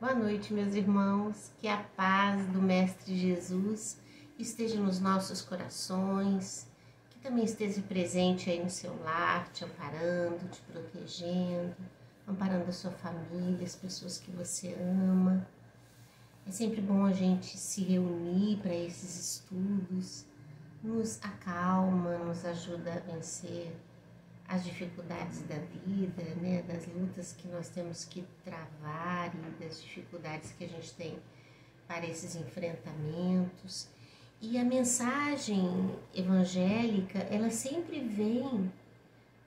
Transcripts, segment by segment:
Boa noite, meus irmãos. Que a paz do Mestre Jesus esteja nos nossos corações, que também esteja presente aí no seu lar, te amparando, te protegendo, amparando a sua família, as pessoas que você ama. É sempre bom a gente se reunir para esses estudos, nos acalma, nos ajuda a vencer as dificuldades da vida, né, das lutas que nós temos que travar e das dificuldades que a gente tem para esses enfrentamentos. E a mensagem evangélica, ela sempre vem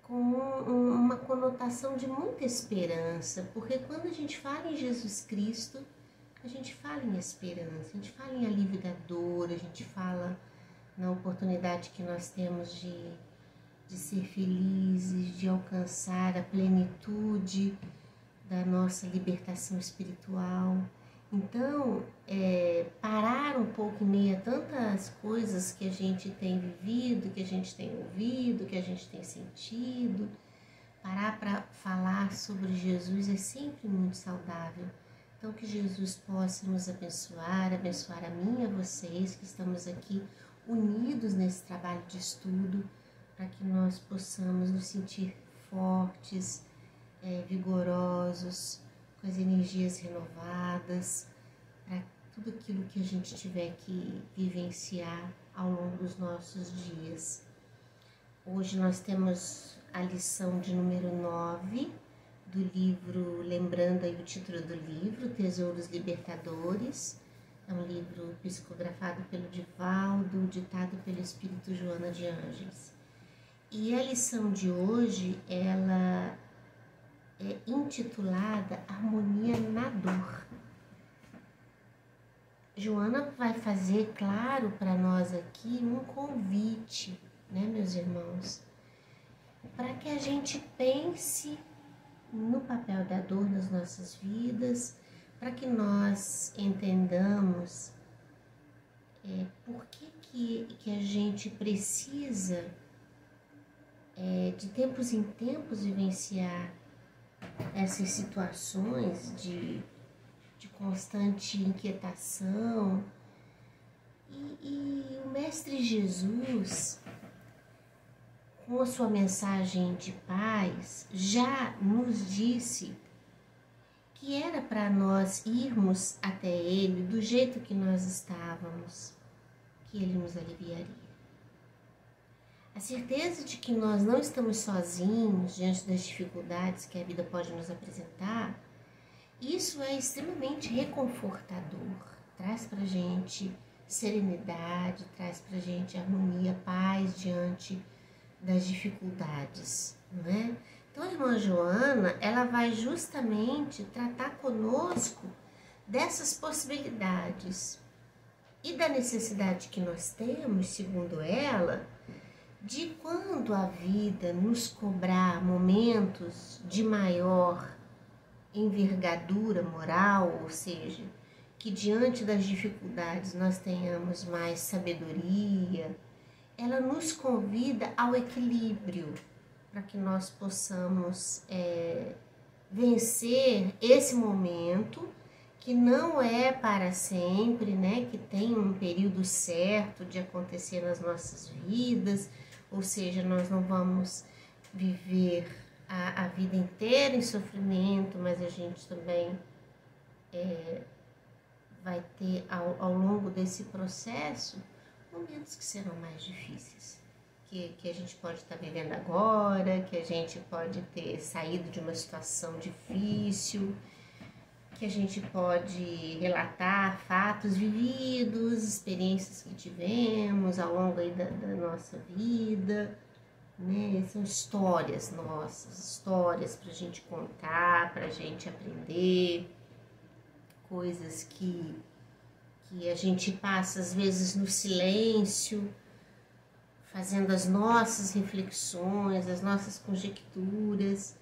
com uma conotação de muita esperança, porque quando a gente fala em Jesus Cristo, a gente fala em esperança, a gente fala em alívio da dor, a gente fala na oportunidade que nós temos de ser felizes, de alcançar a plenitude da nossa libertação espiritual. Então, parar um pouco em meio a tantas coisas que a gente tem vivido, que a gente tem ouvido, que a gente tem sentido, parar para falar sobre Jesus é sempre muito saudável. Então, que Jesus possa nos abençoar a mim e a vocês que estamos aqui unidos nesse trabalho de estudo, para que nós possamos nos sentir fortes, vigorosos, com as energias renovadas, para tudo aquilo que a gente tiver que vivenciar ao longo dos nossos dias. Hoje nós temos a lição de número 9 do livro, lembrando aí o título do livro, Tesouros Libertadores. É um livro psicografado pelo Divaldo, ditado pelo Espírito Joana de Ângeles. E a lição de hoje, ela é intitulada Harmonia na Dor. Joana vai fazer, claro, para nós aqui um convite, né, meus irmãos, para que a gente pense no papel da dor nas nossas vidas, para que nós entendamos por que a gente precisa de tempos em tempos vivenciar essas situações de constante inquietação. E o Mestre Jesus, com a sua mensagem de paz, já nos disse que era para nós irmos até Ele do jeito que nós estávamos, que Ele nos aliviaria. A certeza de que nós não estamos sozinhos diante das dificuldades que a vida pode nos apresentar, isso é extremamente reconfortador. Traz pra gente serenidade, traz pra gente harmonia, paz diante das dificuldades, não é? Então a irmã Joana, ela vai justamente tratar conosco dessas possibilidades e da necessidade que nós temos, segundo ela, de quando a vida nos cobrar momentos de maior envergadura moral, ou seja, que diante das dificuldades nós tenhamos mais sabedoria, ela nos convida ao equilíbrio, para que nós possamos vencer esse momento, que não é para sempre, né? Que tem um período certo de acontecer nas nossas vidas, ou seja, nós não vamos viver a vida inteira em sofrimento, mas a gente também vai ter ao longo desse processo momentos que serão mais difíceis, que a gente pode estar vivendo agora, que a gente pode ter saído de uma situação difícil, que a gente pode relatar fatos vividos, experiências que tivemos ao longo aí da nossa vida, né? São histórias nossas, histórias para a gente contar, para a gente aprender, coisas que a gente passa às vezes no silêncio, fazendo as nossas reflexões, as nossas conjecturas.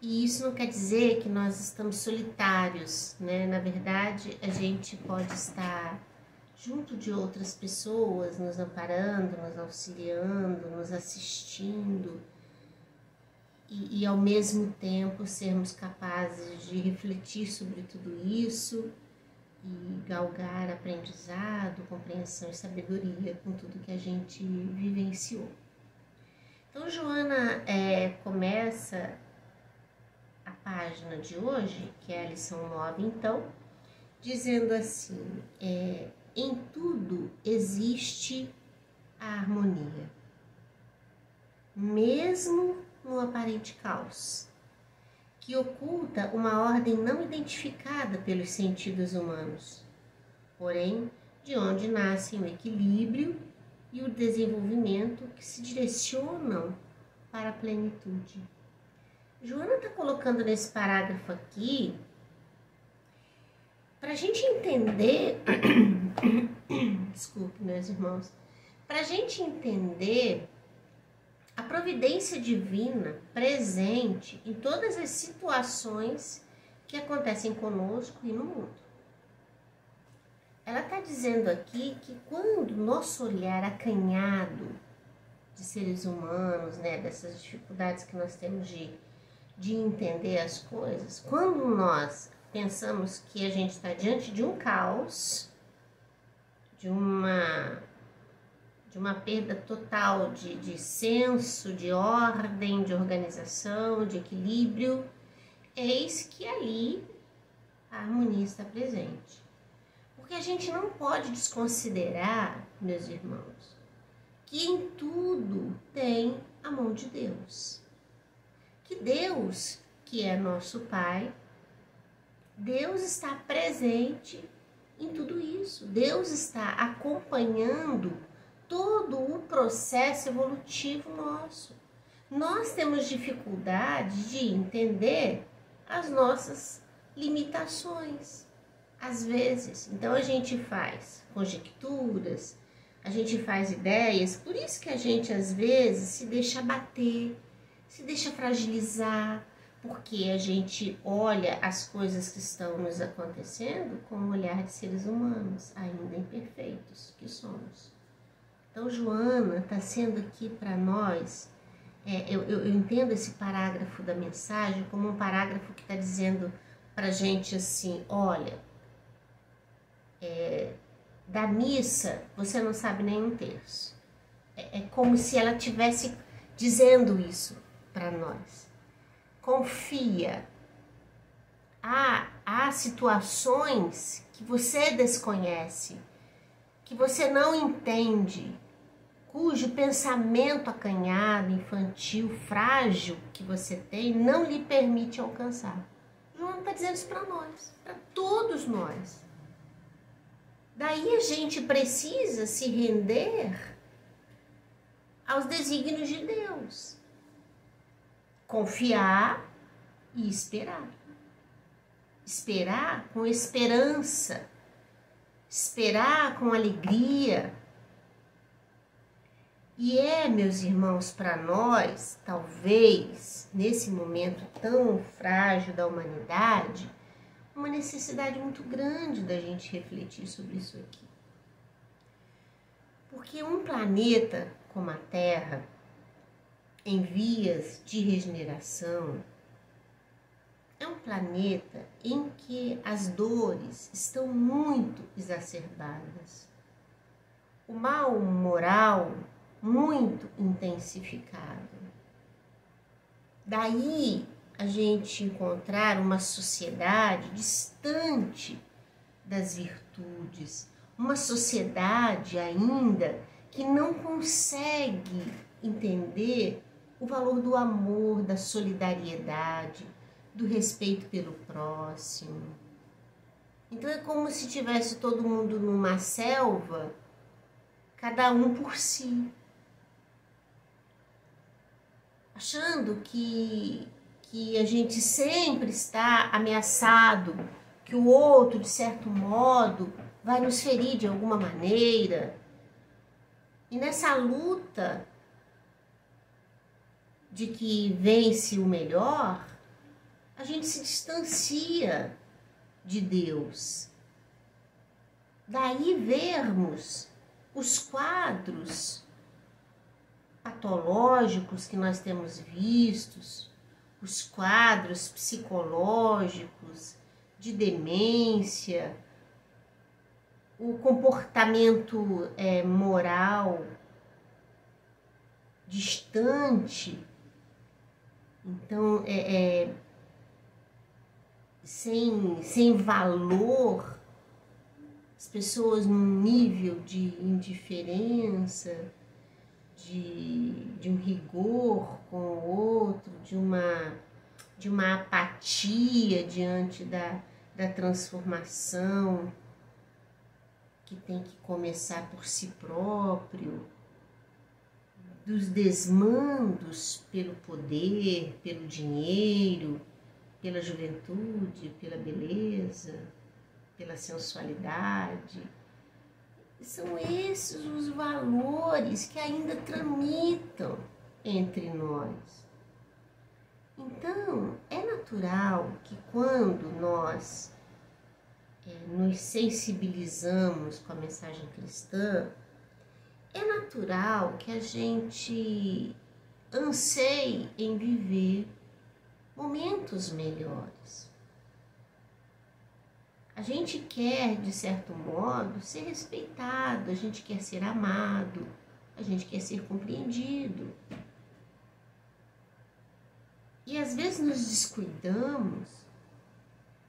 E isso não quer dizer que nós estamos solitários, né? Na verdade, a gente pode estar junto de outras pessoas, nos amparando, nos auxiliando, nos assistindo. e ao mesmo tempo sermos capazes de refletir sobre tudo isso e galgar aprendizado, compreensão e sabedoria com tudo que a gente vivenciou. Então, Joana começa a página de hoje, que é a lição 9, então, dizendo assim, em tudo existe a harmonia, mesmo no aparente caos, que oculta uma ordem não identificada pelos sentidos humanos, porém, de onde nascem o equilíbrio e o desenvolvimento que se direcionam para a plenitude. Joana está colocando nesse parágrafo aqui, para a gente entender, desculpe, meus irmãos, para a gente entender a providência divina presente em todas as situações que acontecem conosco e no mundo. Ela está dizendo aqui que quando nosso olhar acanhado de seres humanos, dessas dificuldades que nós temos de entender as coisas, quando nós pensamos que a gente está diante de um caos, de uma perda total de senso, de ordem, de organização, de equilíbrio, eis que ali a harmonia está presente. Porque a gente não pode desconsiderar, meus irmãos, que em tudo tem a mão de Deus. Que Deus, que é nosso Pai, Deus está presente em tudo isso. Deus está acompanhando todo o processo evolutivo nosso. Nós temos dificuldade de entender as nossas limitações, às vezes. Então a gente faz conjecturas, a gente faz ideias, por isso que a gente às vezes se deixa bater, se deixa fragilizar, porque a gente olha as coisas que estão nos acontecendo com o olhar de seres humanos, ainda imperfeitos que somos. Então, Joana está sendo aqui para nós, eu entendo esse parágrafo da mensagem como um parágrafo que está dizendo para a gente assim, olha, da missa você não sabe nem um terço. É como se ela estivesse dizendo isso para nós. Confia. Há situações que você desconhece, que você não entende, cujo pensamento acanhado, infantil, frágil que você tem não lhe permite alcançar. João está dizendo isso para nós, para todos nós. Daí a gente precisa se render aos desígnios de Deus. Confiar e esperar. Esperar com esperança. Esperar com alegria. E meus irmãos, para nós, talvez, nesse momento tão frágil da humanidade, uma necessidade muito grande da gente refletir sobre isso aqui. Porque um planeta como a Terra, em vias de regeneração, é um planeta em que as dores estão muito exacerbadas. O mal moral muito intensificado. Daí a gente encontrar uma sociedade distante das virtudes, uma sociedade ainda que não consegue entender o valor do amor, da solidariedade, do respeito pelo próximo. Então é como se tivesse todo mundo numa selva, cada um por si, achando que a gente sempre está ameaçado, que o outro, de certo modo, vai nos ferir de alguma maneira. E nessa luta de que vence o melhor, a gente se distancia de Deus. Daí vermos os quadros patológicos que nós temos vistos, os quadros psicológicos de demência, o comportamento moral distante, então sem valor, as pessoas num nível de indiferença, de um rigor com o outro, de uma apatia diante da transformação que tem que começar por si próprio, dos desmandos pelo poder, pelo dinheiro, pela juventude, pela beleza, pela sensualidade. São esses os valores que ainda tramitam entre nós. Então, é natural que quando nós nos sensibilizamos com a mensagem cristã, é natural que a gente anseie em viver momentos melhores. A gente quer, de certo modo, ser respeitado, a gente quer ser amado, a gente quer ser compreendido. E às vezes nos descuidamos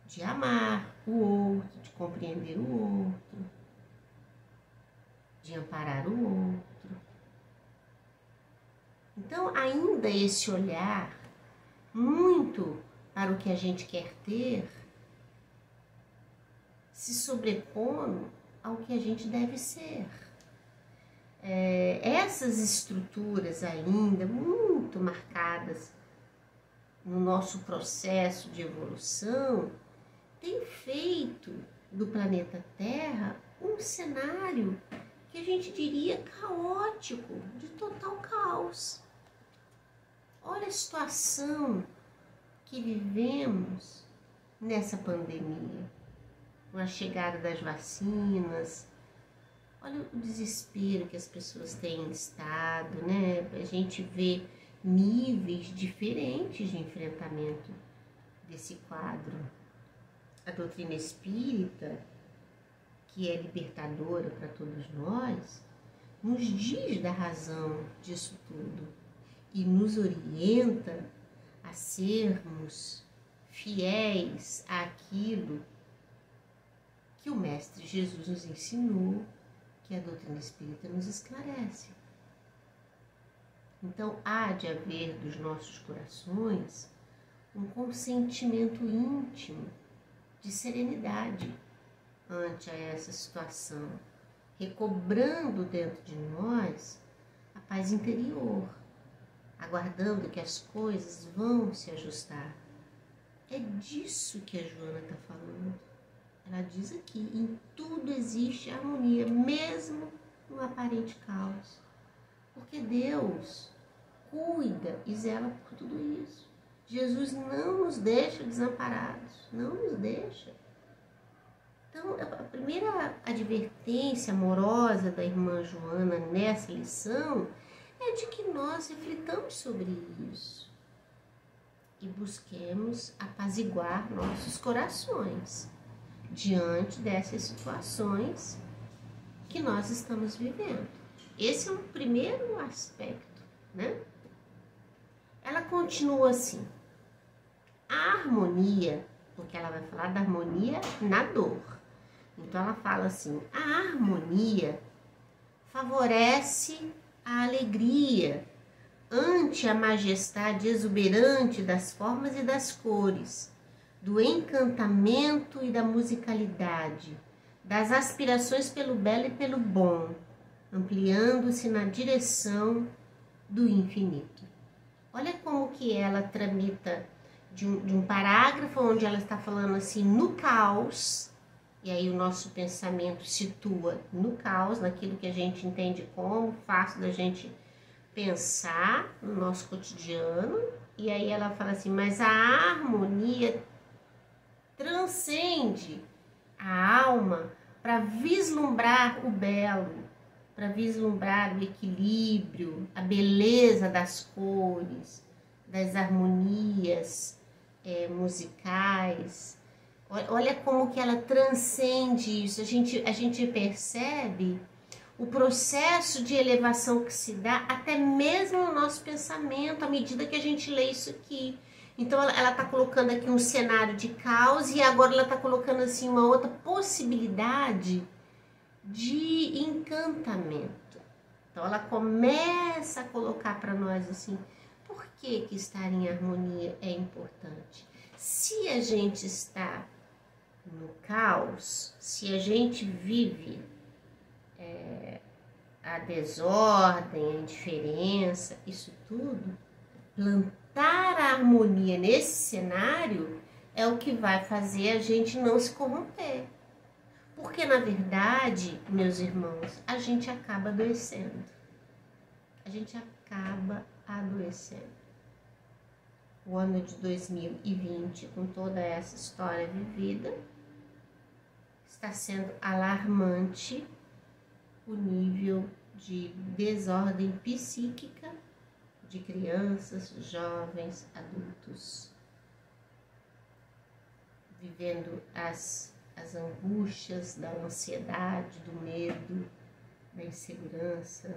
de amar o outro, de compreender o outro, de amparar o outro. Então, ainda esse olhar muito para o que a gente quer ter, se sobrepondo ao que a gente deve ser. Essas estruturas ainda muito marcadas no nosso processo de evolução têm feito do planeta Terra um cenário que a gente diria caótico, de total caos. Olha a situação que vivemos nessa pandemia, com a chegada das vacinas. Olha o desespero que as pessoas têm estado, né? A gente vê níveis diferentes de enfrentamento desse quadro. A doutrina espírita, que é libertadora para todos nós, nos diz da razão disso tudo e nos orienta a sermos fiéis àquilo que o Mestre Jesus nos ensinou, que a doutrina espírita nos esclarece. Então, há de haver dos nossos corações um consentimento íntimo de serenidade ante a essa situação, recobrando dentro de nós a paz interior, aguardando que as coisas vão se ajustar. É disso que a Joana está falando. Ela diz aqui, em tudo existe harmonia, mesmo no aparente caos. Porque Deus cuida e zela por tudo isso. Jesus não nos deixa desamparados, não nos deixa. Então, a primeira advertência amorosa da irmã Joana nessa lição é de que nós reflitamos sobre isso e busquemos apaziguar nossos corações diante dessas situações que nós estamos vivendo. Esse é um primeiro aspecto, né? Ela continua assim, a harmonia, porque ela vai falar da harmonia na dor. Então ela fala assim, a harmonia favorece a alegria ante a majestade exuberante das formas e das cores, do encantamento e da musicalidade, das aspirações pelo belo e pelo bom, ampliando-se na direção do infinito. Olha como que ela tramita de um parágrafo onde ela está falando assim, no caos, e aí o nosso pensamento situa no caos, naquilo que a gente entende como fácil da gente pensar no nosso cotidiano, e aí ela fala assim, mas a harmonia transcende a alma para vislumbrar o belo, para vislumbrar o equilíbrio, a beleza das cores, das harmonias musicais. Olha como que ela transcende isso. A gente percebe o processo de elevação que se dá até mesmo no nosso pensamento, à medida que a gente lê isso aqui. Então ela está colocando aqui um cenário de caos e agora ela está colocando assim uma outra possibilidade de encantamento. Então ela começa a colocar para nós assim, por que estar em harmonia é importante? Se a gente está no caos, se a gente vive a desordem, a indiferença, isso tudo, plantar a harmonia nesse cenário é o que vai fazer a gente não se corromper. Porque, na verdade, meus irmãos, a gente acaba adoecendo. A gente acaba adoecendo. O ano de 2020, com toda essa história vivida, está sendo alarmante o nível de desordem psíquica de crianças, jovens, adultos, vivendo as angústias da ansiedade, do medo, da insegurança,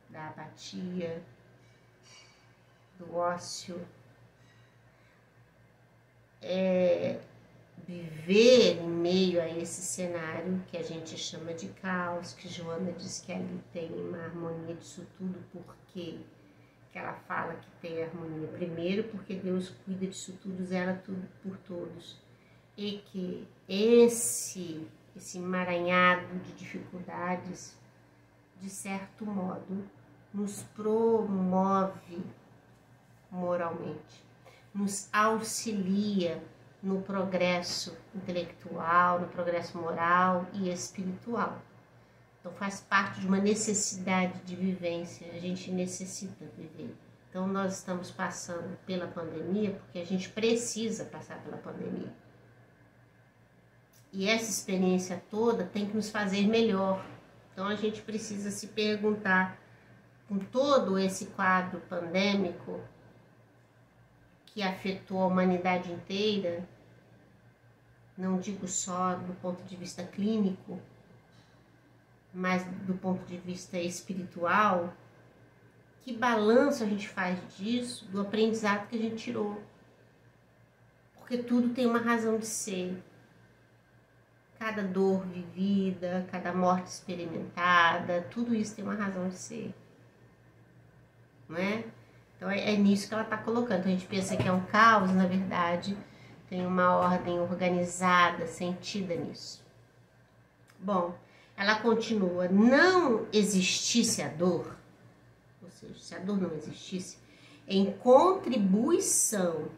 da apatia, do ócio. Viver em meio a esse cenário que a gente chama de caos, que Joana diz que ali tem uma harmonia disso tudo, porque que ela fala que tem harmonia. Primeiro, porque Deus cuida disso tudo, zela tudo por todos. E que esse emaranhado de dificuldades, de certo modo, nos promove moralmente, nos auxilia no progresso intelectual, no progresso moral e espiritual. Então faz parte de uma necessidade de vivência, a gente necessita viver. Então nós estamos passando pela pandemia porque a gente precisa passar pela pandemia. E essa experiência toda tem que nos fazer melhor. Então a gente precisa se perguntar, com todo esse quadro pandêmico que afetou a humanidade inteira, não digo só do ponto de vista clínico, mas do ponto de vista espiritual, que balanço a gente faz disso, do aprendizado que a gente tirou? Porque tudo tem uma razão de ser. Cada dor vivida, cada morte experimentada, tudo isso tem uma razão de ser. Não é? Então é nisso que ela está colocando. Então, a gente pensa que é um caos, na verdade, tem uma ordem organizada, sentida nisso. Bom, ela continua, não existisse a dor, ou seja, se a dor não existisse, em contribuição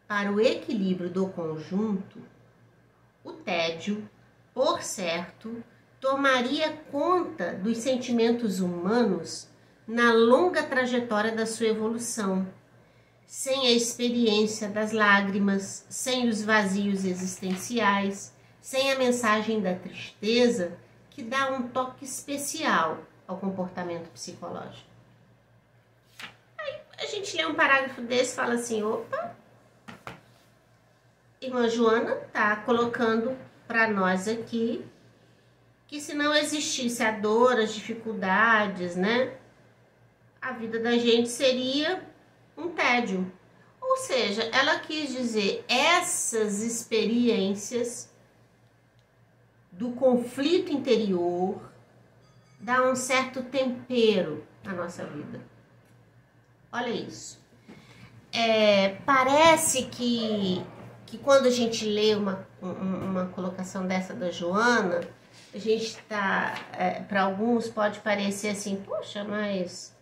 para o equilíbrio do conjunto, o tédio, por certo, tomaria conta dos sentimentos humanos na longa trajetória da sua evolução, sem a experiência das lágrimas, sem os vazios existenciais, sem a mensagem da tristeza, que dá um toque especial ao comportamento psicológico. Aí a gente lê um parágrafo desse e fala assim, opa, irmã Joana está colocando para nós aqui que se não existisse a dor, as dificuldades, né, a vida da gente seria um tédio. Ou seja, ela quis dizer, essas experiências do conflito interior dá um certo tempero na nossa vida. Olha isso. Parece que quando a gente lê uma colocação dessa da Joana, a gente está, para alguns pode parecer assim, poxa, mas...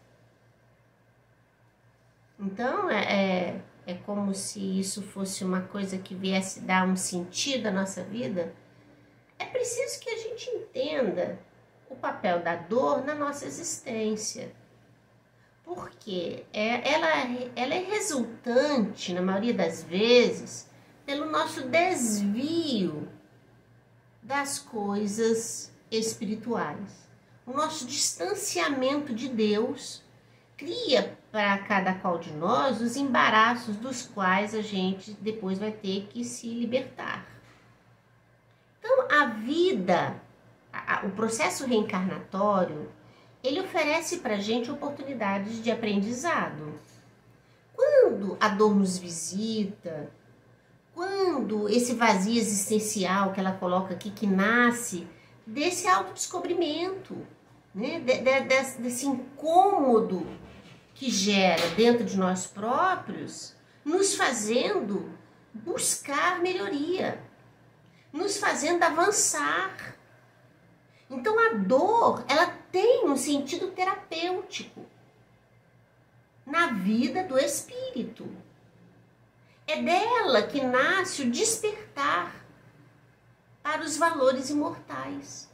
Então, é como se isso fosse uma coisa que viesse dar um sentido à nossa vida. É preciso que a gente entenda o papel da dor na nossa existência. Porque ela é resultante, na maioria das vezes, pelo nosso desvio das coisas espirituais. O nosso distanciamento de Deus cria para cada qual de nós os embaraços dos quais a gente depois vai ter que se libertar. Então, a vida, o processo reencarnatório, ele oferece para a gente oportunidades de aprendizado. Quando a dor nos visita, quando esse vazio existencial que ela coloca aqui, que nasce desse autodescobrimento, né? Desse incômodo que gera dentro de nós próprios, nos fazendo buscar melhoria, nos fazendo avançar. Então a dor, ela tem um sentido terapêutico na vida do espírito. É dela que nasce o despertar para os valores imortais.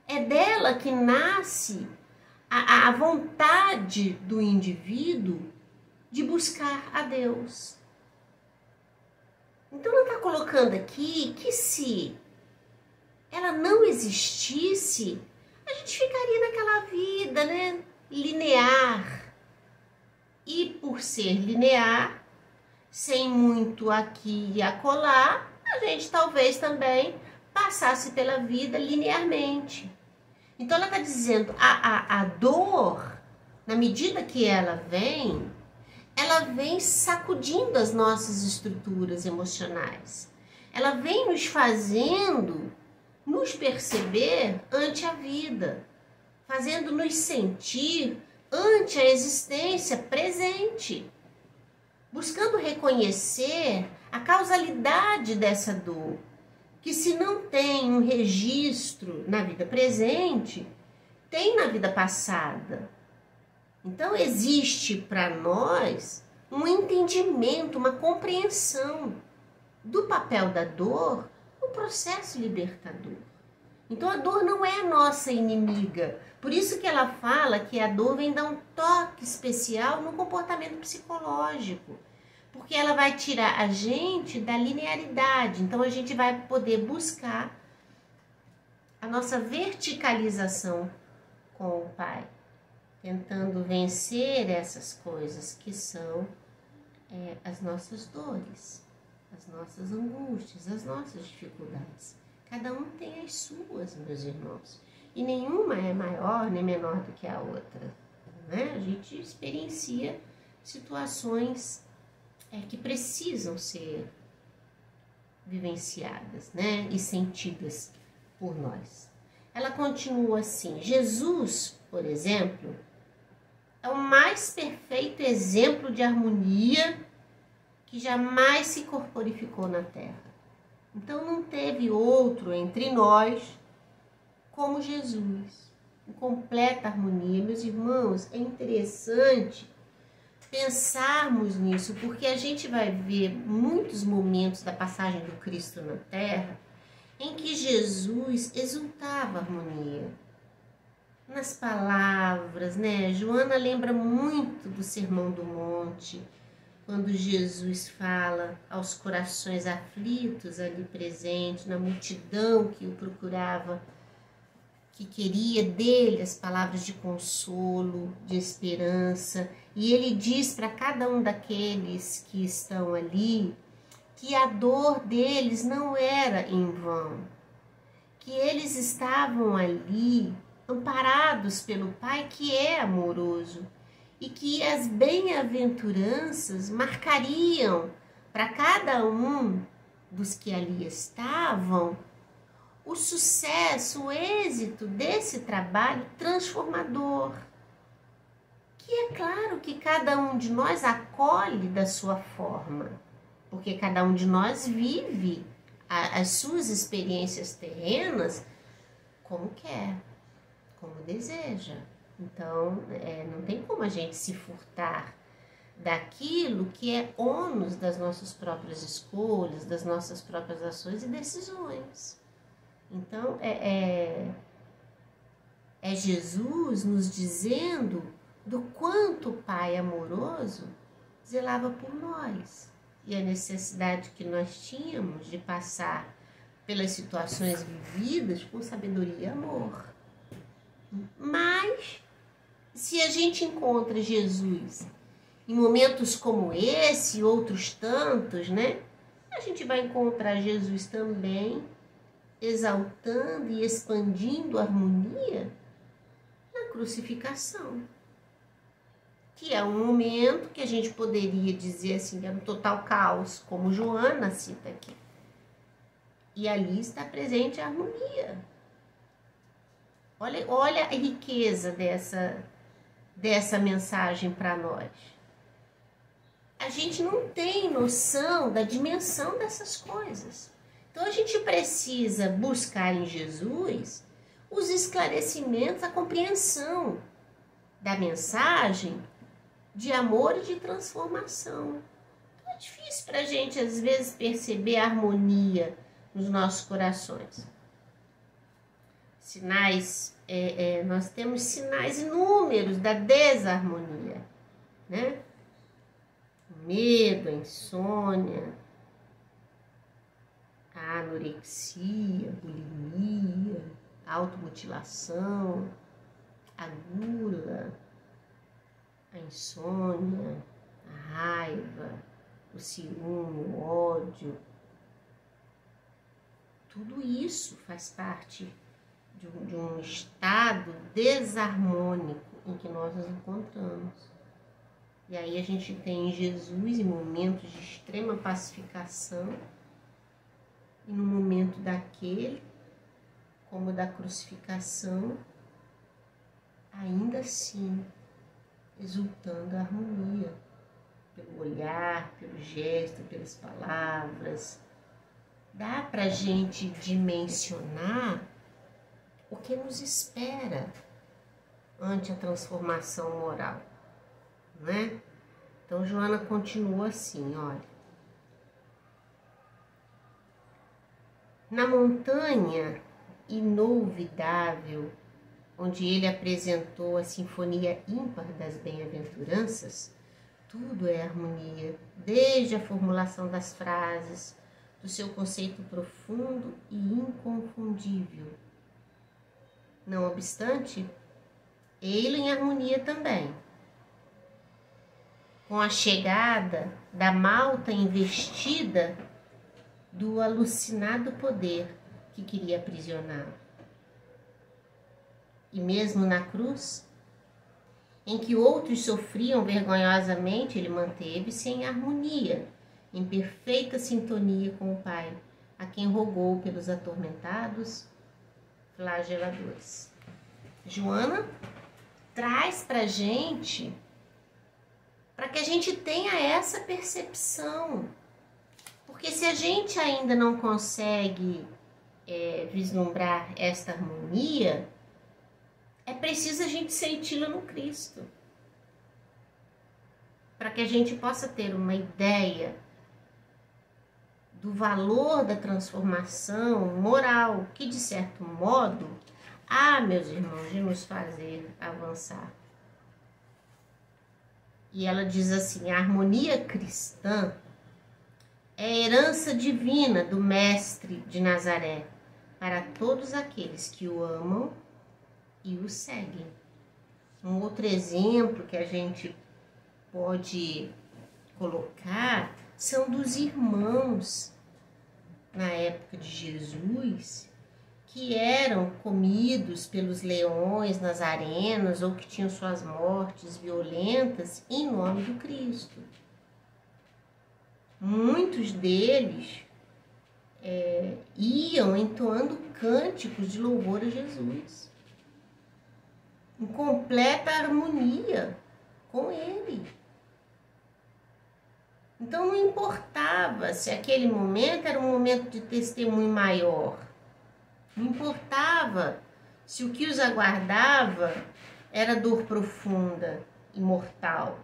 É dela que nasce a vontade do indivíduo de buscar a Deus. Então ela está colocando aqui que se ela não existisse, a gente ficaria naquela vida, né, linear. E por ser linear, sem muito aqui e acolá, a gente talvez também passasse pela vida linearmente. Então ela está dizendo, a dor, na medida que ela vem sacudindo as nossas estruturas emocionais. Ela vem nos fazendo nos perceber ante a vida, fazendo nos sentir ante a existência presente, buscando reconhecer a causalidade dessa dor, que se não tem um registro na vida presente, tem na vida passada. Então existe para nós um entendimento, uma compreensão do papel da dor no processo libertador. Então a dor não é nossa inimiga. Por isso que ela fala que a dor vem dar um toque especial no comportamento psicológico. Porque ela vai tirar a gente da linearidade. Então a gente vai poder buscar a nossa verticalização com o Pai, tentando vencer essas coisas que são as nossas dores, as nossas angústias, as nossas dificuldades. Cada um tem as suas, meus irmãos, e nenhuma é maior nem menor do que a outra, né? A gente experiencia situações que precisam ser vivenciadas, né? E sentidas por nós. Ela continua assim: Jesus, por exemplo, é o mais perfeito exemplo de harmonia que jamais se corporificou na Terra. Então não teve outro entre nós como Jesus, em completa harmonia. Meus irmãos, é interessante pensarmos nisso, porque a gente vai ver muitos momentos da passagem do Cristo na Terra em que Jesus exultava a harmonia nas palavras, né? Joana lembra muito do Sermão do Monte, quando Jesus fala aos corações aflitos ali presentes, na multidão que o procurava, que queria dele as palavras de consolo, de esperança. E ele diz para cada um daqueles que estão ali que a dor deles não era em vão, que eles estavam ali amparados pelo Pai que é amoroso, e que as bem-aventuranças marcariam para cada um dos que ali estavam o sucesso, o êxito desse trabalho transformador, que é claro que cada um de nós acolhe da sua forma, porque cada um de nós vive as suas experiências terrenas como quer, como deseja. Então, não tem como a gente se furtar daquilo que é ônus das nossas próprias escolhas, das nossas próprias ações e decisões. Então, é Jesus nos dizendo do quanto o Pai amoroso zelava por nós e a necessidade que nós tínhamos de passar pelas situações vividas com sabedoria e amor. Mas, se a gente encontra Jesus em momentos como esse e outros tantos, né? A gente vai encontrar Jesus também exaltando e expandindo a harmonia na crucificação. Que é um momento que a gente poderia dizer assim, que era um total caos, como Joana cita aqui. E ali está presente a harmonia. Olha a riqueza dessa mensagem para nós. A gente não tem noção da dimensão dessas coisas. Então a gente precisa buscar em Jesus os esclarecimentos, a compreensão da mensagem de amor e de transformação. Então é difícil para a gente às vezes perceber a harmonia nos nossos corações. Sinais, nós temos sinais inúmeros da desarmonia, né? O medo, a insônia, a anorexia, a bulimia, a automutilação, a gula, a insônia, a raiva, o ciúme, o ódio. Tudo isso faz parte de um estado desarmônico em que nós nos encontramos. E aí a gente tem em Jesus, em momentos de extrema pacificação, e no momento daquele, como da crucificação, ainda assim, exultando a harmonia, pelo olhar, pelo gesto, pelas palavras. Dá para a gente dimensionar o que nos espera ante a transformação moral, né? Então, Joana continua assim, olha. Na montanha inolvidável, onde ele apresentou a sinfonia ímpar das bem-aventuranças, tudo é harmonia, desde a formulação das frases, do seu conceito profundo e inconfundível. Não obstante, ele em harmonia também. Com a chegada da malta investida do alucinado poder que queria aprisionar. E mesmo na cruz, em que outros sofriam vergonhosamente, ele manteve-se em harmonia, em perfeita sintonia com o Pai, a quem rogou pelos atormentados flageladores. Joana traz para a gente, para que a gente tenha essa percepção. Porque se a gente ainda não consegue vislumbrar esta harmonia, é preciso a gente senti-la no Cristo. Para que a gente possa ter uma ideia do valor da transformação moral, que de certo modo, meus irmãos, de nos fazer avançar. E ela diz assim, a harmonia cristã é a herança divina do Mestre de Nazaré para todos aqueles que o amam e o seguem. Um outro exemplo que a gente pode colocar são dos irmãos na época de Jesus, que eram comidos pelos leões nas arenas ou que tinham suas mortes violentas em nome do Cristo. Muitos deles iam entoando cânticos de louvor a Jesus, em completa harmonia com ele. Então não importava se aquele momento era um momento de testemunho maior, não importava se o que os aguardava era dor profunda e mortal.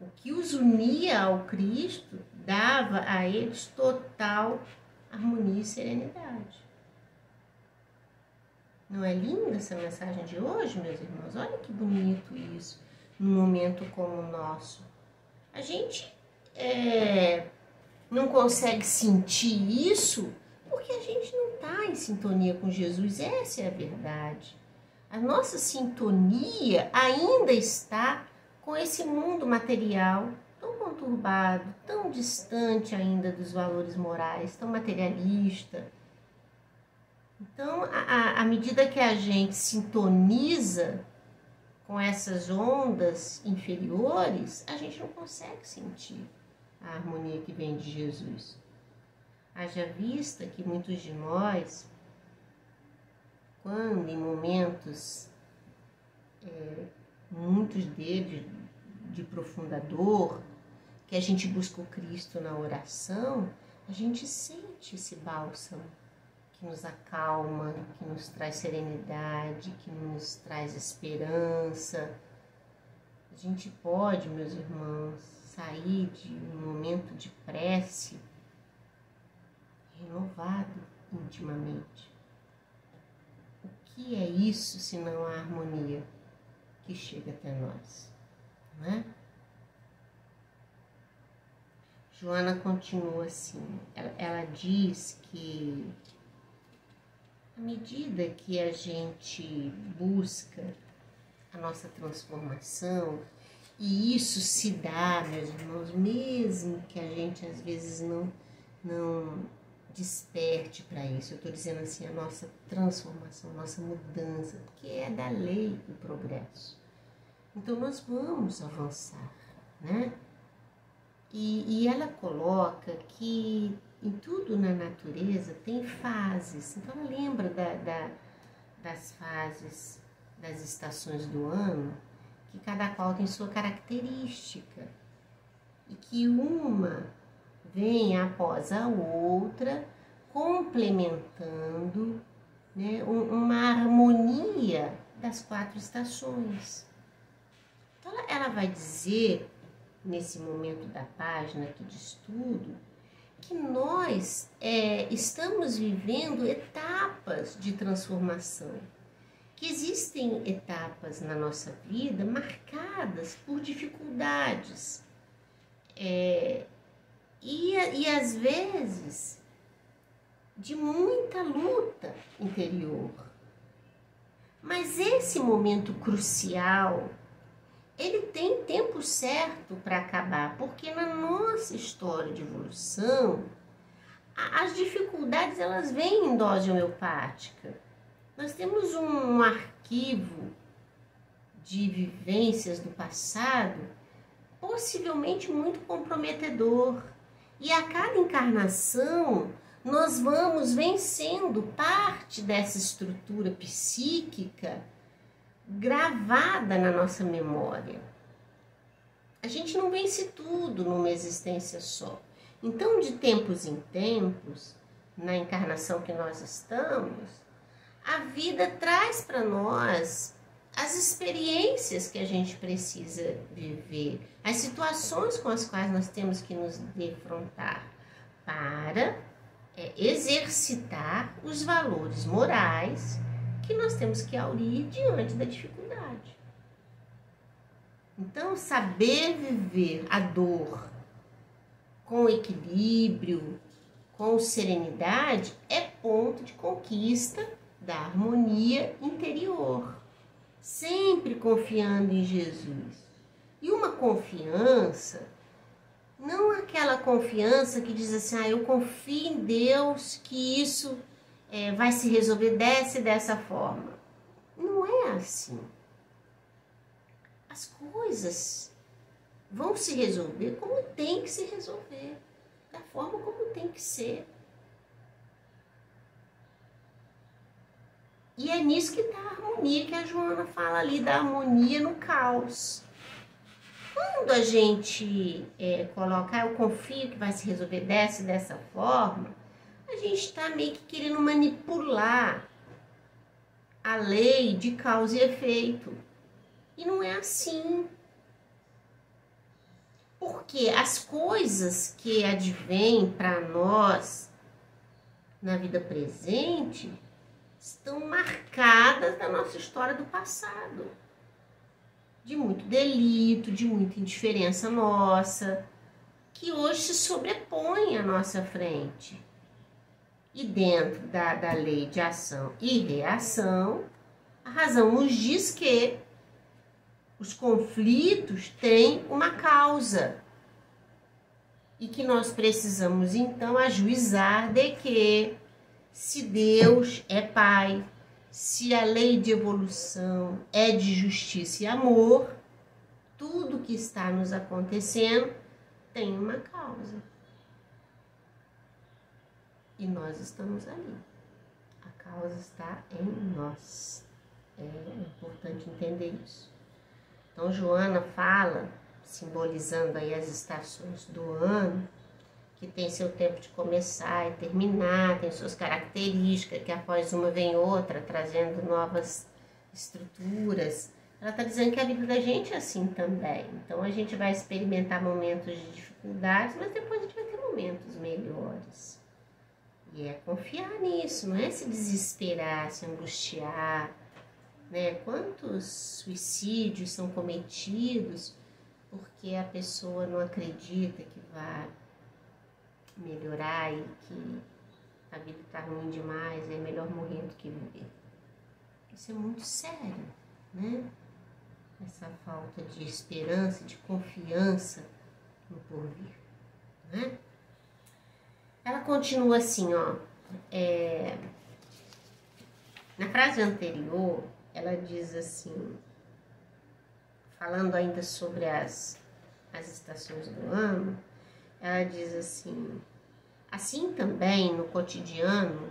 O que os unia ao Cristo dava a eles total harmonia e serenidade. Não é linda essa mensagem de hoje, meus irmãos? Olha que bonito isso, num momento como o nosso. A gente não consegue sentir isso porque a gente não está em sintonia com Jesus. Essa é a verdade. A nossa sintonia ainda está com esse mundo material tão conturbado, tão distante ainda dos valores morais, tão materialista. Então, à medida que a gente sintoniza com essas ondas inferiores, a gente não consegue sentir a harmonia que vem de Jesus. Haja vista que muitos de nós, quando em momentos, muitos deles de profunda dor, que a gente busca o Cristo na oração, a gente sente esse bálsamo que nos acalma, que nos traz serenidade, que nos traz esperança. A gente pode, meus irmãos, sair de um momento de prece renovado intimamente. O que é isso senão a harmonia que chega até nós, não é? Joana continua assim, ela diz que à medida que a gente busca a nossa transformação, e isso se dá, meus irmãos, mesmo que a gente às vezes não desperte para isso. Eu estou dizendo assim, a nossa transformação, a nossa mudança, porque é da lei o progresso. Então nós vamos avançar, né? E ela coloca que em tudo na natureza tem fases. Então ela lembra das fases das estações do ano, que cada qual tem sua característica. E que uma vem após a outra, complementando, né, uma harmonia das 4 estações. Então ela vai dizer, nesse momento da página aqui de estudo, que nós estamos vivendo etapas de transformação, que existem etapas na nossa vida marcadas por dificuldades, e às vezes de muita luta interior. Mas esse momento crucial, ele tem tempo certo para acabar, porque na nossa história de evolução, as dificuldades elas vêm em dose homeopática. Nós temos um arquivo de vivências do passado, possivelmente muito comprometedor. E a cada encarnação, nós vamos vencendo parte dessa estrutura psíquica gravada na nossa memória. A gente não vence tudo numa existência só. Então, de tempos em tempos, na encarnação que nós estamos, a vida traz para nós as experiências que a gente precisa viver, as situações com as quais nós temos que nos defrontar para exercitar os valores morais que nós temos que aurir diante da dificuldade. Então, saber viver a dor com equilíbrio, com serenidade, é ponto de conquista da harmonia interior, sempre confiando em Jesus. E uma confiança, não aquela confiança que diz assim, eu confio em Deus que isso vai se resolver dessa forma. Não é assim. As coisas vão se resolver como tem que se resolver, da forma como tem que ser. E é nisso que está a harmonia que a Joana fala ali, da harmonia no caos. Quando a gente coloca, eu confio que vai se resolver dessa forma, a gente está meio que querendo manipular a lei de causa e efeito. E não é assim. Porque as coisas que advêm para nós na vida presente estão marcadas da nossa história do passado. De muito delito, de muita indiferença nossa, que hoje se sobrepõe à nossa frente. E dentro da lei de ação e reação, a razão nos diz que os conflitos têm uma causa. E que nós precisamos, então, ajuizar de que, se Deus é Pai, se a lei de evolução é de justiça e amor, tudo que está nos acontecendo tem uma causa. E nós estamos ali. A causa está em nós. É importante entender isso. Então, Joana fala, simbolizando aí as estações do ano, que tem seu tempo de começar e terminar, tem suas características, que após uma vem outra, trazendo novas estruturas. Ela está dizendo que a vida da gente é assim também. Então, a gente vai experimentar momentos de dificuldades, mas depois a gente vai ter momentos melhores. E é confiar nisso, não é se desesperar, se angustiar, né? Quantos suicídios são cometidos porque a pessoa não acredita que vai melhorar e que a vida está ruim demais, é melhor morrer do que viver. Isso é muito sério, né? Essa falta de esperança, de confiança no porvir, né? Ela continua assim, ó, na frase anterior, ela diz assim, falando ainda sobre as estações do ano, ela diz assim também no cotidiano,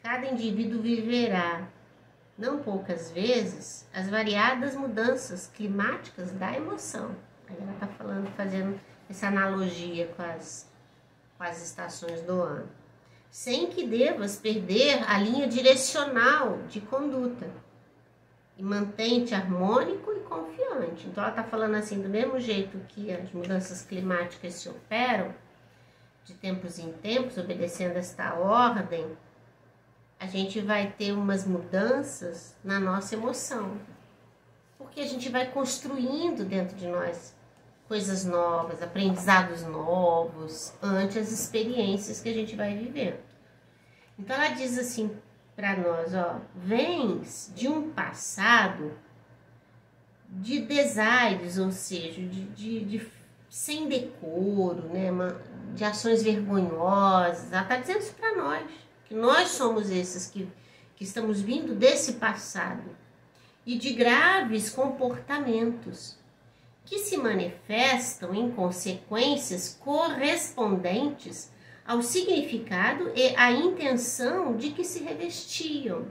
cada indivíduo viverá, não poucas vezes, as variadas mudanças climáticas da emoção. Aí ela está falando, fazendo essa analogia com as estações do ano, sem que devas perder a linha direcional de conduta e mantém-te harmônico e confiante. Então ela está falando assim, do mesmo jeito que as mudanças climáticas se operam, de tempos em tempos, obedecendo esta ordem, a gente vai ter umas mudanças na nossa emoção, porque a gente vai construindo dentro de nós coisas novas, aprendizados novos, ante as experiências que a gente vai vivendo. Então ela diz assim para nós, ó, vens de um passado de desaires, ou seja, de sem decoro, né, de ações vergonhosas. Ela está dizendo isso para nós, que nós somos esses que estamos vindo desse passado e de graves comportamentos que se manifestam em consequências correspondentes ao significado e à intenção de que se revestiam.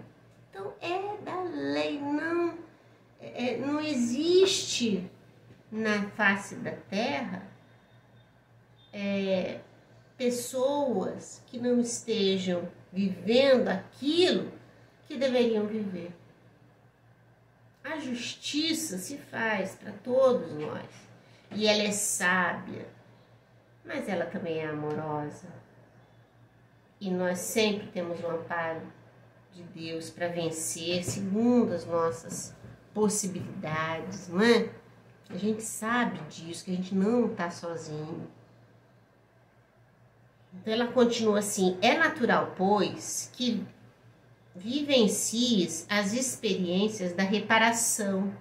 Então, é da lei, não existe na face da terra pessoas que não estejam vivendo aquilo que deveriam viver. A justiça se faz para todos nós, e ela é sábia, mas ela também é amorosa. E nós sempre temos o amparo de Deus para vencer segundo as nossas possibilidades, não é? A gente sabe disso, que a gente não está sozinho. Então ela continua assim, é natural, pois, que vivencies as experiências da reparação,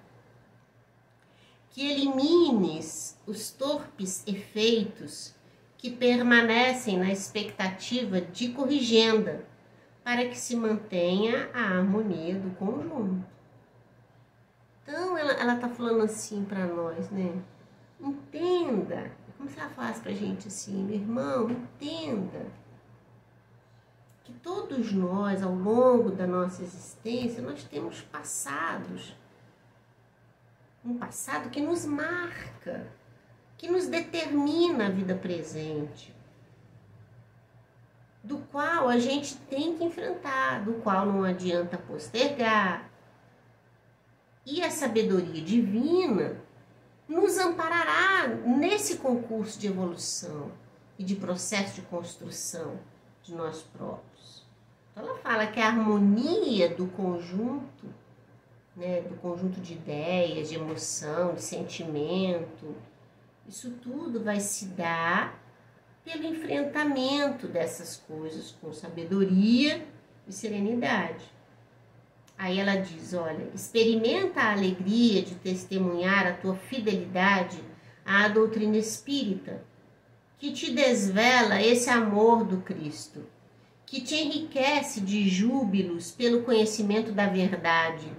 que elimines os torpes efeitos que permanecem na expectativa de corrigenda, para que se mantenha a harmonia do conjunto. Então ela está falando assim para nós, né? Entenda, como se ela falasse para a gente assim, meu irmão, entenda que todos nós, ao longo da nossa existência, nós temos passados. Um passado que nos marca, que nos determina a vida presente, do qual a gente tem que enfrentar, do qual não adianta postergar. E a sabedoria divina nos amparará nesse concurso de evolução e de processo de construção de nós próprios. Então ela fala que a harmonia do conjunto, né, do conjunto de ideias, de emoção, de sentimento, isso tudo vai se dar pelo enfrentamento dessas coisas com sabedoria e serenidade. Aí ela diz, olha, experimenta a alegria de testemunhar a tua fidelidade à doutrina espírita, que te desvela esse amor do Cristo, que te enriquece de júbilos pelo conhecimento da verdade,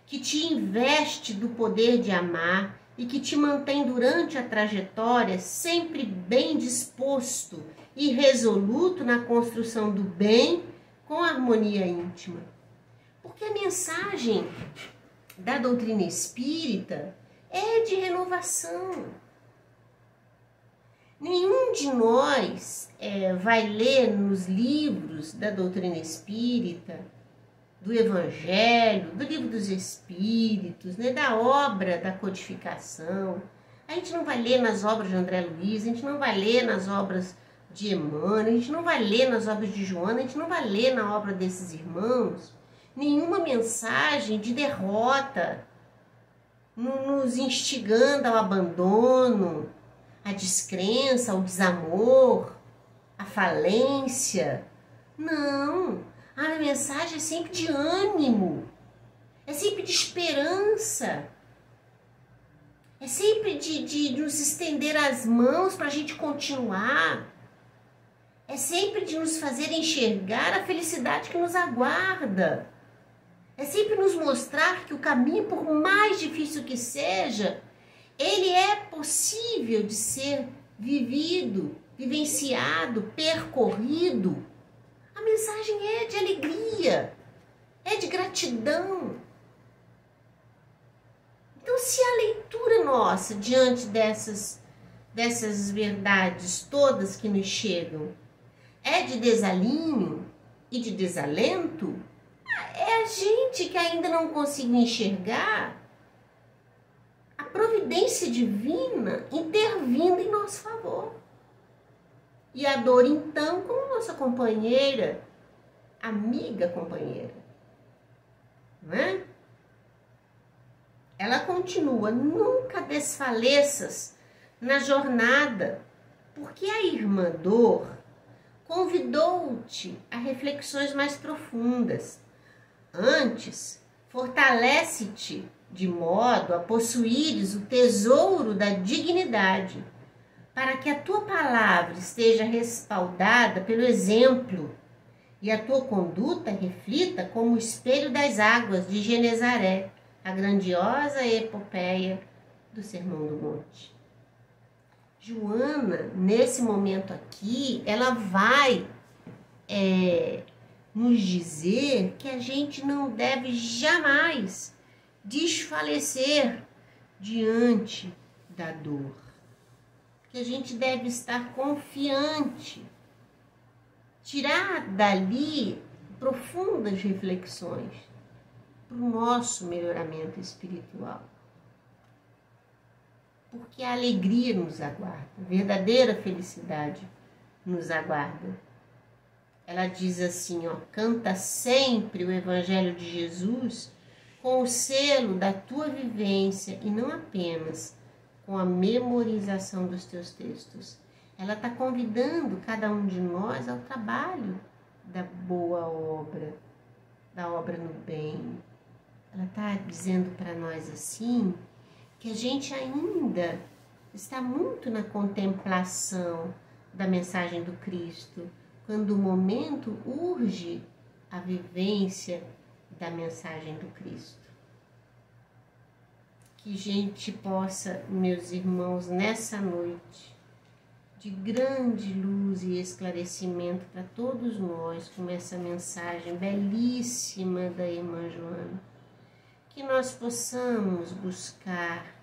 que te investe do poder de amar e que te mantém durante a trajetória sempre bem disposto e resoluto na construção do bem com harmonia íntima. Porque a mensagem da doutrina espírita é de renovação. Nenhum de nós vai ler nos livros da doutrina espírita, do Evangelho, do Livro dos Espíritos, né, da obra da codificação. A gente não vai ler nas obras de André Luiz, a gente não vai ler nas obras de Emmanuel, a gente não vai ler nas obras de Joana, a gente não vai ler na obra desses irmãos nenhuma mensagem de derrota, nos instigando ao abandono, à descrença, ao desamor, à falência. Não, a mensagem é sempre de ânimo, é sempre de esperança, é sempre de nos estender as mãos para a gente continuar, é sempre de nos fazer enxergar a felicidade que nos aguarda. É sempre nos mostrar que o caminho, por mais difícil que seja, ele é possível de ser vivido, vivenciado, percorrido. A mensagem é de alegria, é de gratidão. Então, se a leitura nossa, diante dessas verdades todas que nos chegam, é de desalinho e de desalento, é a gente que ainda não consegue enxergar a providência divina intervindo em nosso favor. E a dor, então, como nossa companheira, amiga companheira, não é? Ela continua, nunca desfaleças na jornada, porque a irmã dor convidou-te a reflexões mais profundas. Antes, fortalece-te de modo a possuires o tesouro da dignidade, para que a tua palavra esteja respaldada pelo exemplo e a tua conduta reflita como o espelho das águas de Genezaré, a grandiosa epopeia do Sermão do Monte. Joana, nesse momento aqui, ela vai nos dizer que a gente não deve jamais desfalecer diante da dor, que a gente deve estar confiante, tirar dali profundas reflexões para o nosso melhoramento espiritual. Porque a alegria nos aguarda, a verdadeira felicidade nos aguarda. Ela diz assim, ó, canta sempre o Evangelho de Jesus com o selo da tua vivência e não apenas com a memorização dos teus textos. Ela está convidando cada um de nós ao trabalho da boa obra, da obra no bem. Ela está dizendo para nós assim, que a gente ainda está muito na contemplação da mensagem do Cristo, quando o momento urge a vivência da mensagem do Cristo. Que a gente possa, meus irmãos, nessa noite, de grande luz e esclarecimento para todos nós, com essa mensagem belíssima da irmã Joana, que nós possamos buscar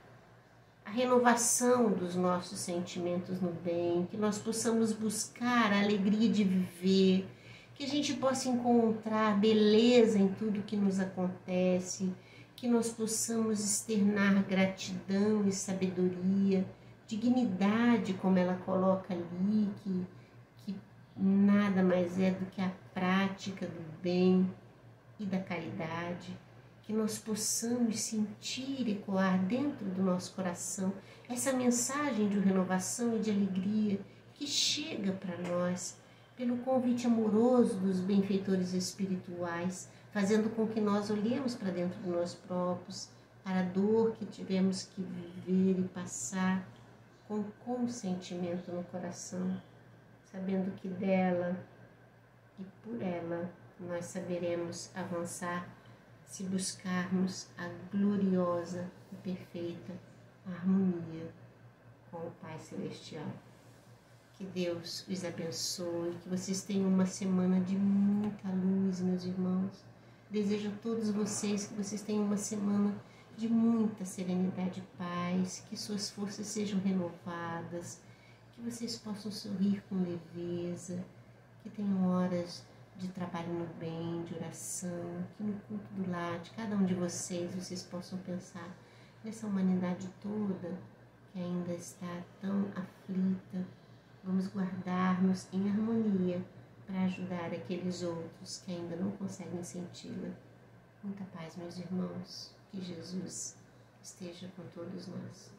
a renovação dos nossos sentimentos no bem, que nós possamos buscar a alegria de viver, que a gente possa encontrar beleza em tudo que nos acontece, que nós possamos externar gratidão e sabedoria, dignidade, como ela coloca ali, que nada mais é do que a prática do bem e da caridade, que nós possamos sentir ecoar dentro do nosso coração essa mensagem de renovação e de alegria que chega para nós pelo convite amoroso dos benfeitores espirituais, fazendo com que nós olhemos para dentro de nós próprios, para a dor que tivemos que viver e passar com consentimento no coração, sabendo que dela e por ela nós saberemos avançar se buscarmos a gloriosa e perfeita harmonia com o Pai Celestial. Que Deus os abençoe, que vocês tenham uma semana de muita luz, meus irmãos. Desejo a todos vocês que vocês tenham uma semana de muita serenidade e paz, que suas forças sejam renovadas, que vocês possam sorrir com leveza, que tenham horas de trabalho no bem, de oração, que no culto do lar de cada um de vocês possam pensar nessa humanidade toda que ainda está tão aflita. Vamos guardar-nos em harmonia para ajudar aqueles outros que ainda não conseguem senti-la. Muita paz, meus irmãos. Que Jesus esteja com todos nós.